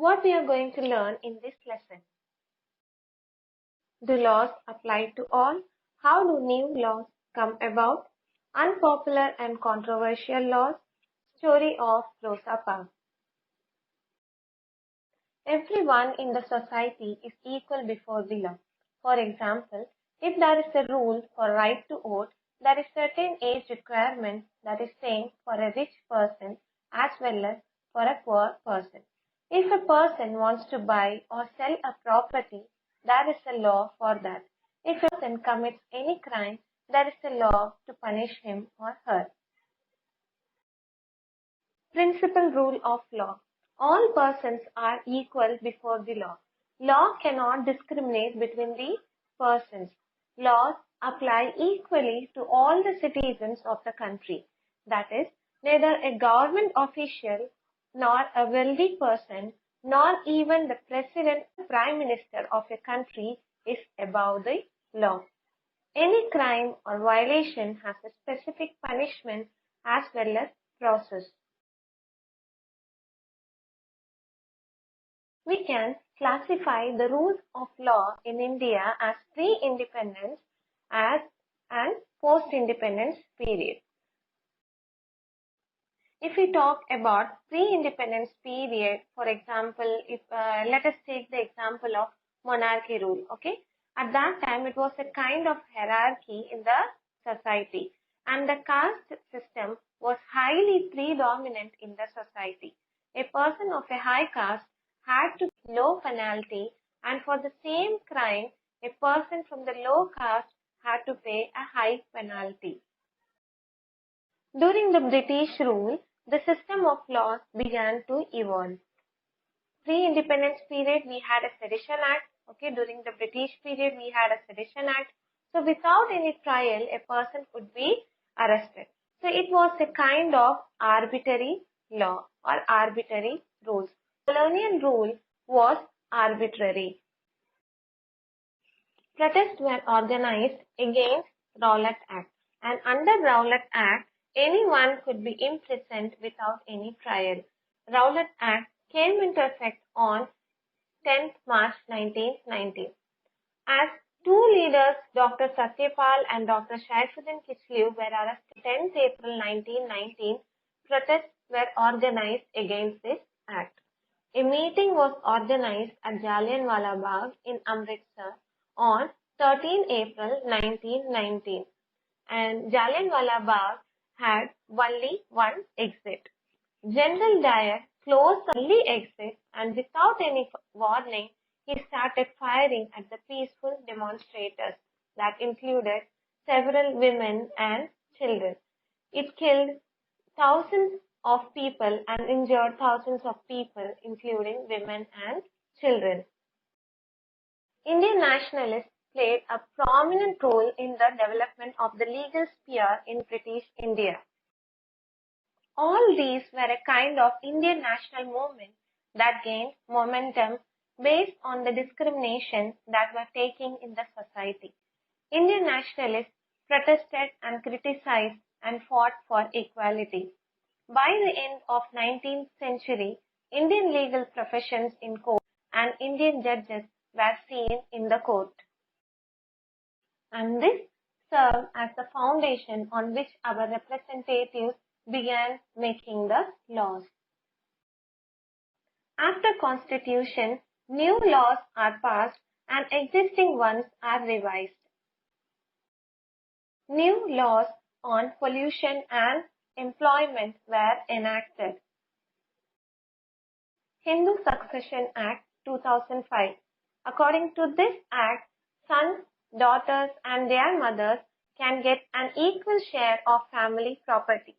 what we are going to learn in this lesson. Do laws apply to all? How do new laws come about? Unpopular and controversial laws. Story of Rosa Parks. Everyone in the society is equal before the law. For example, if there is a rule for right to vote, there is certain age requirement that is same for a rich person as well as for a poor person. If a person wants to buy or sell a property, there is a law for that. If a person commits any crime, there is a law to punish him or her. Principal rule of law. All persons are equal before the law. Law cannot discriminate between the persons. Laws apply equally to all the citizens of the country. That is, neither a government official, nor a wealthy person, nor even the president or prime minister of a country is above the law. Any crime or violation has a specific punishment as well as process. We can classify the rules of law in India as pre-independence and post-independence period. If we talk about pre-independence period, for example, if let us take the example of monarchy rule, okay? At that time, it was a kind of hierarchy in the society, and the caste system was highly predominant in the society. A person of a high caste had to pay low penalty, and for the same crime, a person from the low caste had to pay a high penalty. During the British rule, the system of laws began to evolve. Pre-independence period, we had a Sedition Act. Okay, during the British period, we had a Sedition Act. So without any trial, a person could be arrested. So it was a kind of arbitrary law or arbitrary rules. Colonial rule was arbitrary. Protests were organized against Rowlatt Act, and under Rowlatt Act, anyone could be imprisoned without any trial. Rowlatt Act came into effect on 10th March 1919. As two leaders, Dr. Satyapal and Dr. Saifuddin Kichlew, were arrested 10th April 1919, protests were organized against this act. A meeting was organized at Jallianwala Bagh in Amritsar on 13 April 1919, and Jallianwala Bagh had only one exit. General Dyer closed the only exit, and without any warning, he started firing at the peaceful demonstrators that included several women and children. It killed thousands of people and injured thousands of people, including women and children. Indian nationalists played a prominent role in the development of the legal sphere in British India. All these were a kind of Indian national movement that gained momentum based on the discrimination that were taking in the society. Indian nationalists protested and criticized and fought for equality. By the end of 19th century, Indian legal professions in court and Indian judges were seen in the court. And this served as the foundation on which our representatives began making the laws. After Constitution, new laws are passed and existing ones are revised. New laws on pollution and employment were enacted. Hindu Succession Act 2005. According to this act, sons, daughters and their mothers can get an equal share of family property.